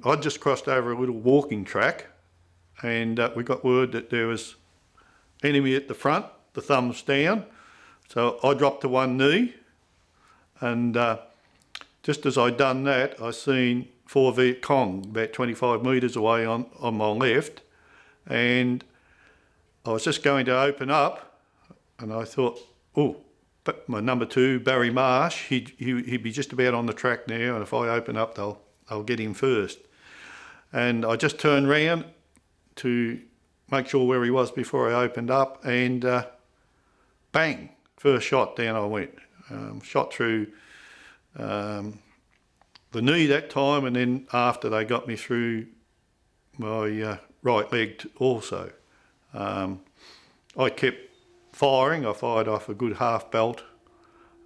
I'd just crossed over a little walking track, and we got word that there was enemy at the front, the thumbs down. So I dropped to one knee, and just as I'd done that, I seen 4 Vietcong about 25 metres away on my left, and I was just going to open up, and I thought, oh, but my number 2, Barry Marsh, he'd be just about on the track now, and if I open up, I'll get him first. And I just turned round to make sure where he was before I opened up, and bang, first shot, down I went. Shot through the knee that time, and then after they got me through my right leg also. I kept firing. I fired off a good half belt,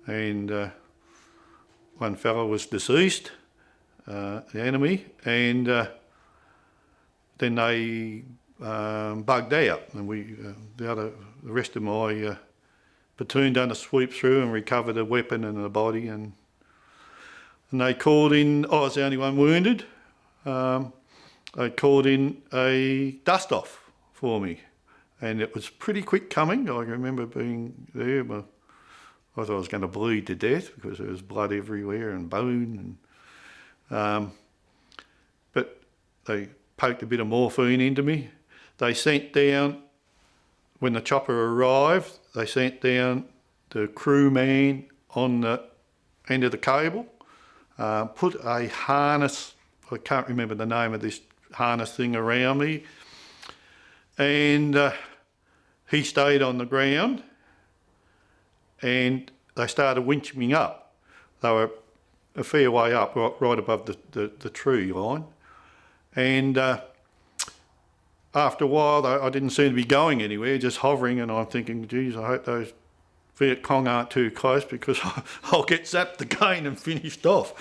and one fellow was deceased, the enemy, and then they bugged out, and the rest of my platoon done a sweep through and recovered a weapon and a body, and they called in. I was the only one wounded. They called in a dust-off for me, and it was pretty quick coming. I remember being there, but I thought I was going to bleed to death because there was blood everywhere and bone. But they poked a bit of morphine into me. They sent down, when the chopper arrived, they sent down the crewman on the end of the cable, put a harness, I can't remember the name of this harness thing, around me, and he stayed on the ground, and they started winching me up. They were a fair way up, right above the tree line, and after a while I didn't seem to be going anywhere, just hovering, and I'm thinking, geez, I hope those Vietcong aren't too close because I'll get zapped again and finished off.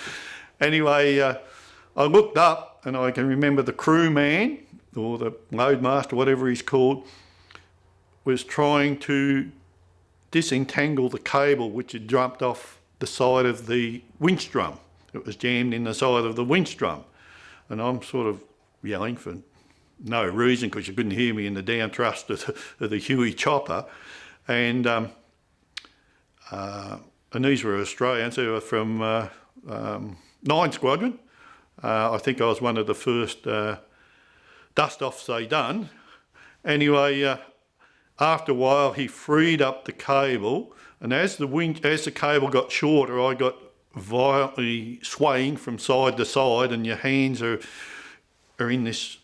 Anyway, I looked up, and I can remember the crewman, or the loadmaster, whatever he's called, was trying to disentangle the cable which had jumped off the side of the winch drum. It was jammed in the side of the winch drum, and I'm sort of yelling for no reason because you couldn't hear me in the down thrust of the Huey chopper, and these were Australians. They were from 9 Squadron. I think I was one of the first dust-offs they done. Anyway, after a while he freed up the cable, and as the cable got shorter, I got violently swaying from side to side, and your hands are in this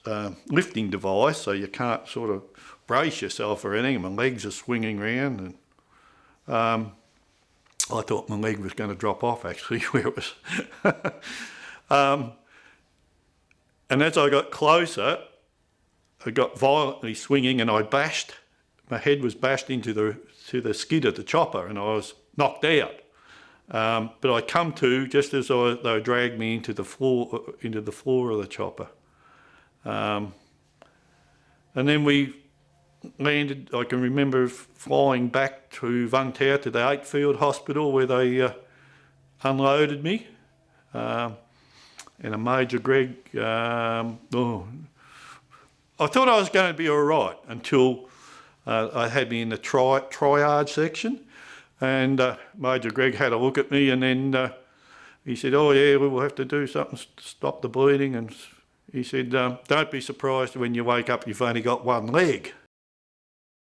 lifting device, so you can't sort of brace yourself or anything. My legs are swinging around, and I thought my leg was going to drop off actually where it was. And as I got closer, I got violently swinging, and my head was bashed into the skid of the chopper, and I was knocked out. But I come to just as they dragged me into the floor of the chopper. And then we landed. I can remember flying back to Vung Tau to the 8th Field Hospital where they unloaded me. And a Major Greg, I thought I was going to be all right until I had me in the triage section, and Major Greg had a look at me, and then he said, oh yeah, we'll have to do something to stop the bleeding, and he said, don't be surprised when you wake up you've only got one leg.